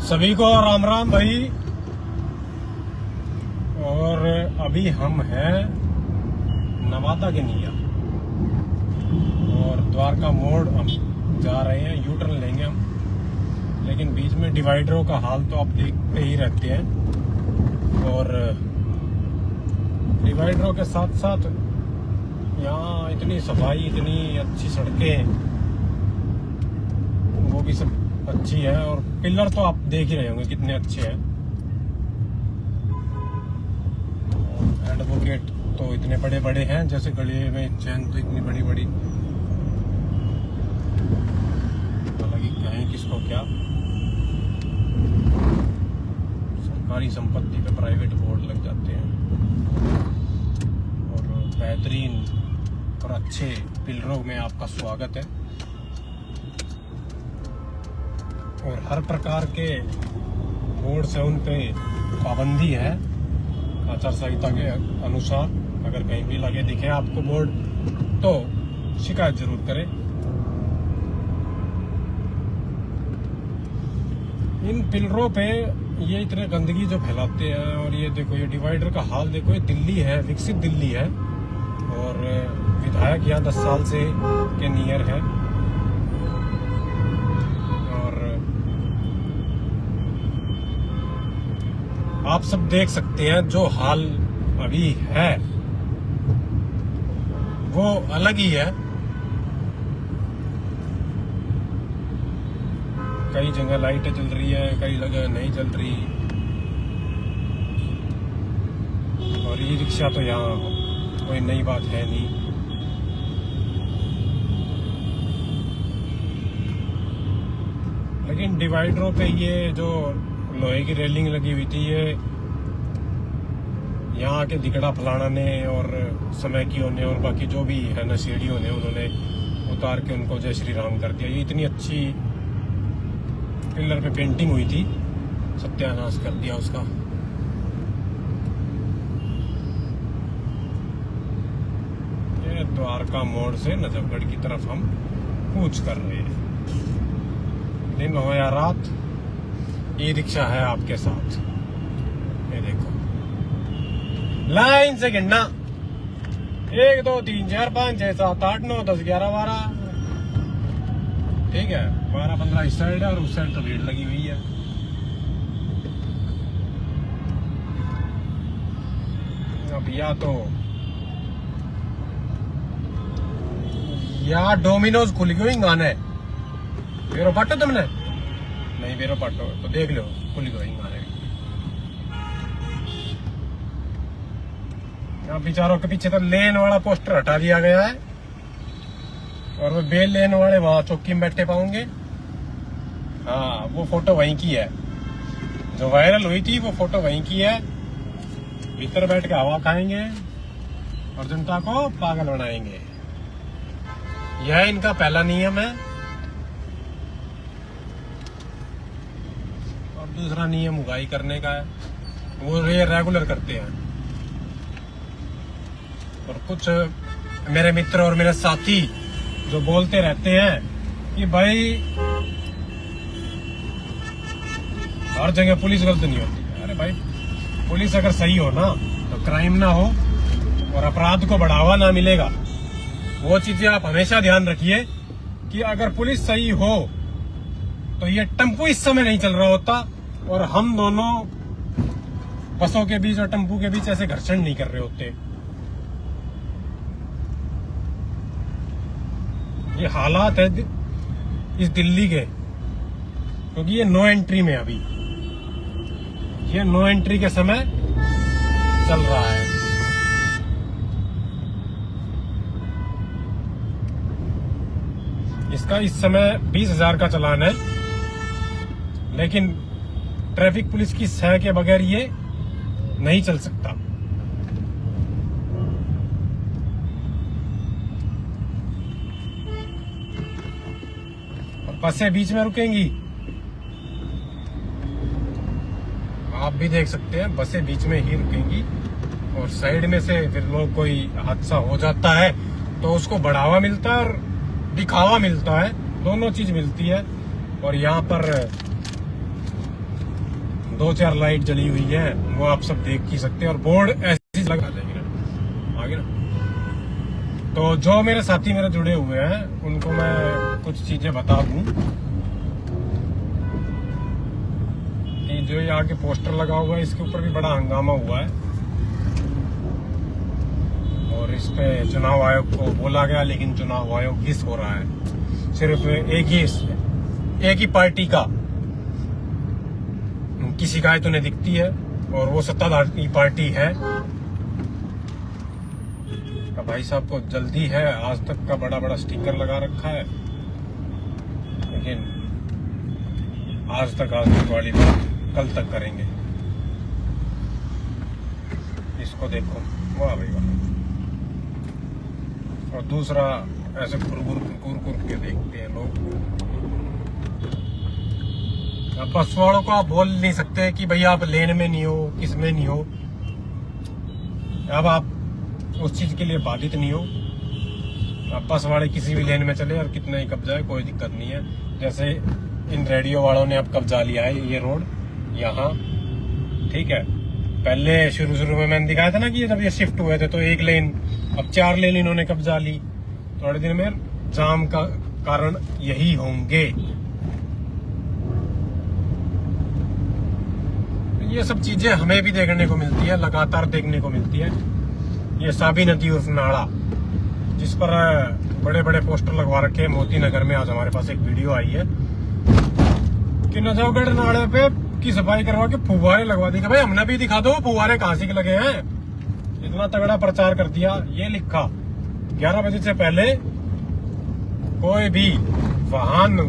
सभी को राम राम भाई। और अभी हम हैं नवादा के निया और द्वारका मोड़ हम जा रहे हैं, यू टर्न लेंगे हम। लेकिन बीच में डिवाइडरों का हाल तो आप देखते ही रहते हैं। और डिवाइडरों के साथ साथ यहाँ इतनी सफाई, इतनी अच्छी सड़कें, वो भी सब अच्छी है। और पिलर तो आप देख ही रहे होंगे कितने अच्छे हैं। एडवोकेट तो इतने बड़े बड़े हैं, जैसे गले में चैन तो इतनी बड़ी बड़ी। हालांकि कहें किसको क्या, सरकारी संपत्ति पे प्राइवेट बोर्ड लग जाते हैं। और बेहतरीन और अच्छे पिलरों में आपका स्वागत है। और हर प्रकार के बोर्ड से उन पे पाबंदी है आचार संहिता के अनुसार। अगर कहीं भी लगे दिखे आपको बोर्ड तो शिकायत जरूर करें। इन पिलरों पे ये इतने गंदगी जो फैलाते हैं। और ये देखो, ये डिवाइडर का हाल देखो, ये दिल्ली है, विकसित दिल्ली है। और विधायक यहाँ 10 साल से के नियर है। आप सब देख सकते हैं जो हाल अभी है वो अलग ही है। कई जगह लाइटें जल रही है, कई जगह नहीं जल रही। और ई रिक्शा तो यहाँ कोई नई बात है नहीं। लेकिन डिवाइडरों पे ये जो लोहे की रेलिंग लगी हुई थी, ये यहाँ के दिकड़ा फलाना ने और समय की ने और बाकी जो भी है नशेड़ियों ने, उन्होंने उतार के उनको जय श्री राम कर दिया। ये इतनी अच्छी पिलर पे पेंटिंग हुई थी, सत्यानाश कर दिया उसका। ये द्वारका मोड़ से नजफगढ़ की तरफ हम कूच कर रहे हैं। दिन हो या रात, ई रिक्शा है आपके साथ। ये देखो, लाइन से गिनना, 1 2 3 4 5 6 7 8 9 10 11 12। ठीक है, 12 15 इस साइड है और उस साइड तो भीड़ लगी हुई है। अब या डोमिनोज खुल गई गाने बेरो पाटो तुमने नहीं, बेरो पाटो तो देख लो, खुल गई गाने। यहाँ बेचारों के पीछे तो लेन वाला पोस्टर हटा दिया गया है। और वो बेल लेन वाले वहां चौकी में बैठे पाओगे। हाँ, वो फोटो वहीं की है जो वायरल हुई थी, वो फोटो वहीं की है। भीतर बैठ के हवा खाएंगे और जनता को पागल बनाएंगे। यह इनका पहला नियम है। और दूसरा नियम उगाई करने का है, वो ये रेगुलर करते हैं। और कुछ मेरे मित्र और मेरे साथी जो बोलते रहते हैं कि भाई हर जगह पुलिस गलत नहीं होती। अरे भाई, पुलिस अगर सही हो ना तो क्राइम ना हो और अपराध को बढ़ावा ना मिलेगा। वो चीजें आप हमेशा ध्यान रखिए कि अगर पुलिस सही हो तो ये टेम्पो इस समय नहीं चल रहा होता और हम दोनों बसों के बीच और टेम्पो के बीच ऐसे घर्षण नहीं कर रहे होते। ये हालात है इस दिल्ली के, क्योंकि ये नो एंट्री में, अभी ये नो एंट्री के समय चल रहा है। इसका इस समय 20,000 का चालान है। लेकिन ट्रैफिक पुलिस की सह के बगैर ये नहीं चल सकता। और बसें बीच में रुकेंगी, आप भी देख सकते हैं, बसें बीच में ही रुकेंगी। और साइड में से फिर लोग कोई हादसा हो जाता है तो उसको बढ़ावा मिलता है और दिखावा मिलता है, दोनों चीज मिलती है। और यहाँ पर 2-4 लाइट जली हुई है, वो आप सब देख ही सकते हैं, और बोर्ड ऐसी लगा देंगे ना आगे ना। तो जो मेरे साथी मेरे जुड़े हुए हैं उनको मैं कुछ चीजें बता दूं कि जो ये आगे पोस्टर लगा हुआ है इसके ऊपर भी बड़ा हंगामा हुआ है, और इस पे चुनाव आयोग को बोला गया, लेकिन चुनाव आयोग हिस हो रहा है। सिर्फ एक ही पार्टी का की शिकायत उन्हें दिखती है, और वो सत्ताधारी पार्टी है। भाई साहब को जल्दी है, आज तक का बड़ा बड़ा स्टिकर लगा रखा है, लेकिन आज तक वाली बात कल तक करेंगे। इसको देखो, वाह भाई वाह। और दूसरा ऐसे कुर के देखते हैं लोग। अब बस वालों को आप बोल नहीं सकते कि भैया आप लेन में नहीं हो, किस में नहीं हो। अब आप उस चीज के लिए बाधित नहीं हो। अब बस वाले किसी भी लेन में चले और कितना ही कब्जा है, कोई दिक्कत नहीं है। जैसे इन रेडियो वालों ने अब कब्जा लिया है ये रोड यहाँ, ठीक है। पहले शुरू में मैंने दिखाया था ना कि जब ये शिफ्ट हुए थे तो 1 लेन, अब 4 लेन इन्होंने कब्जा ली। थोड़े दिन में जाम का कारण यही होंगे। ये सब चीजें हमें भी देखने को मिलती है, लगातार देखने को मिलती है। ये साबी नदी उर्फ नाड़ा, जिस पर बड़े बड़े पोस्टर लगवा रखे हैं मोती नगर में। आज हमारे पास एक वीडियो आई है कि नजफगढ़ नाड़े पे की सफाई करवा के फुव्वारे लगवा दी। भाई हमने भी दिखा दो फुव्वारे कहां से लगे हैं। इतना तगड़ा प्रचार कर दिया, ये लिखा 11 बजे से पहले कोई भी वाहन,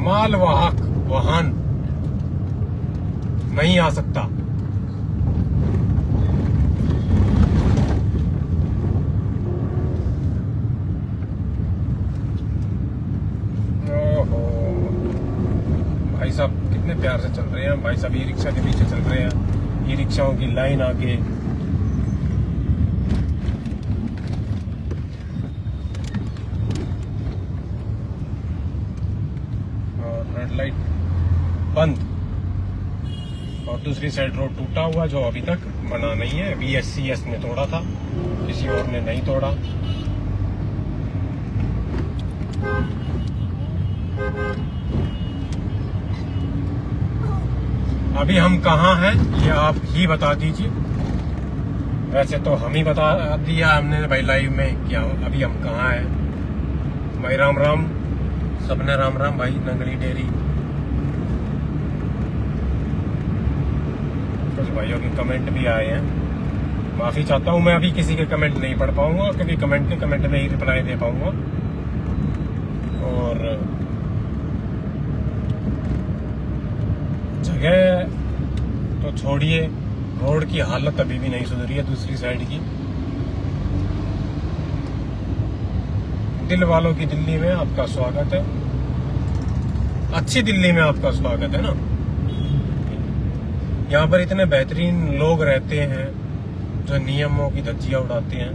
मालवाहक वाहन नहीं आ सकता। ओहो भाई साहब कितने प्यार से चल रहे हैं भाई साहब। ई रिक्शा के पीछे चल रहे हैं, ई रिक्शाओं की लाइन आगे। और रेड लाइट बंद, और दूसरी साइड रोड टूटा हुआ जो अभी तक बना नहीं है। BSCS ने तोड़ा था, किसी और ने नहीं तोड़ा। अभी हम कहाँ हैं ये आप ही बता दीजिए। वैसे तो हम ही बता दिया हमने भाई लाइव में क्या अभी हम कहाँ हैं। भाई राम राम, सबने राम राम भाई। नंगली डेयरी, कुछ भाइयों के कमेंट भी आए हैं, माफी चाहता हूं मैं अभी किसी के कमेंट नहीं पढ़ पाऊंगा, क्योंकि कमेंट में ही रिप्लाई दे पाऊंगा। और जगह तो छोड़िए, रोड की हालत अभी भी नहीं सुधरी है दूसरी साइड की। दिल वालों की दिल्ली में आपका स्वागत है, अच्छी दिल्ली में आपका स्वागत है ना। यहाँ पर इतने बेहतरीन लोग रहते हैं जो नियमों की धज्जियां उड़ाते हैं।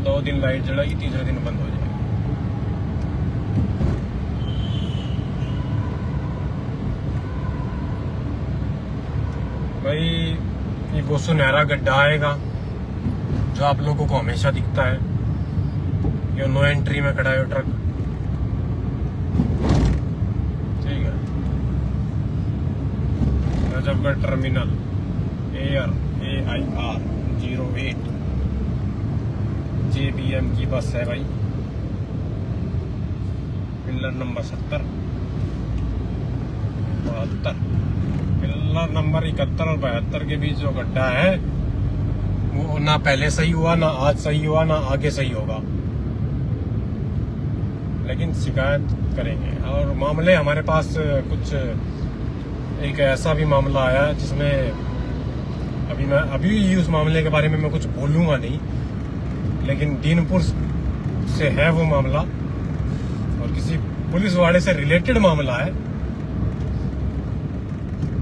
2 दिन लाइट जलाई, तीसरे दिन बंद हो जाए। भाई ये वो सुनहरा गड्ढा आएगा जो आप लोगों को हमेशा दिखता है। ये नो एंट्री में खड़ा है ट्रक, ठीक है। नजफगढ़ टर्मिनल AIR 08 JBM की बस है भाई। पिलर नंबर 70 72, पिलर नंबर 71 और 72 के बीच जो गड्ढा है वो ना पहले सही हुआ, ना आज सही हुआ, ना आगे सही होगा। लेकिन शिकायत करेंगे। और मामले हमारे पास कुछ एक ऐसा भी मामला आया जिसमें अभी उस मामले के बारे में मैं कुछ बोलूंगा नहीं, लेकिन दीनपुर से है वो मामला और किसी पुलिस वाले से रिलेटेड मामला है।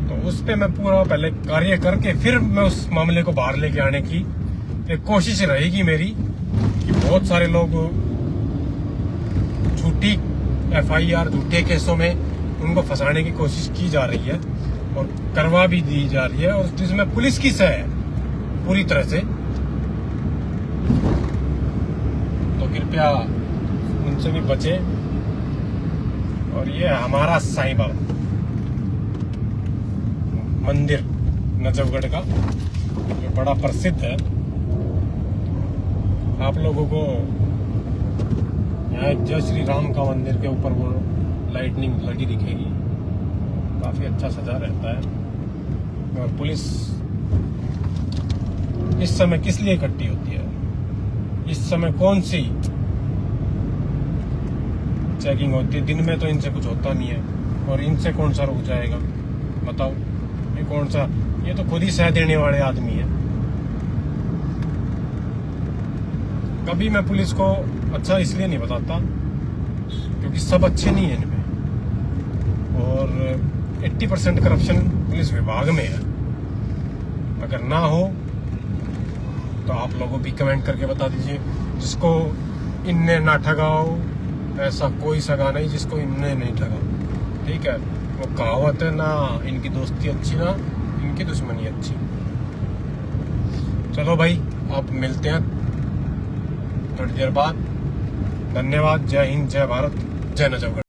तो उस पे मैं पूरा पहले कार्य करके फिर मैं उस मामले को बाहर लेके आने की एक कोशिश रहेगी मेरी। कि बहुत सारे लोग झूठी FIR, झूठे केसों में उनको फंसाने की कोशिश की जा रही है। और करवा भी दी जा रही है, और जिसमें पुलिस की सह है पूरी तरह से। तो कृपया उनसे भी बचें। और ये हमारा साईं बाबा मंदिर नजफगढ़ का, जो बड़ा प्रसिद्ध है। आप लोगों को यहाँ जय श्री राम का मंदिर के ऊपर वो लाइटनिंग लगी दिखेगी, काफी अच्छा सजा रहता है। और पुलिस इस समय किस लिए इकट्ठी होती है, इस समय कौन सी चेकिंग होती है? दिन में तो इनसे कुछ होता नहीं है, और इनसे कौन सा रुक जाएगा बताओ? ये कौन सा, ये तो खुद ही सह देने वाले आदमी है। कभी मैं पुलिस को अच्छा इसलिए नहीं बताता क्योंकि सब अच्छे नहीं है इनमें, और 80% करप्शन पुलिस विभाग में है। अगर ना हो तो आप लोगों भी कमेंट करके बता दीजिए, जिसको इनने ना ठगाओ ऐसा कोई सगा नहीं जिसको इनने नहीं ठगा। ठीक है, वो कहावत है ना, इनकी दोस्ती अच्छी ना इनकी दुश्मनी अच्छी। चलो भाई, आप मिलते हैं थोड़ी देर बाद। धन्यवाद। जय हिंद, जय भारत, जय नजफगढ़।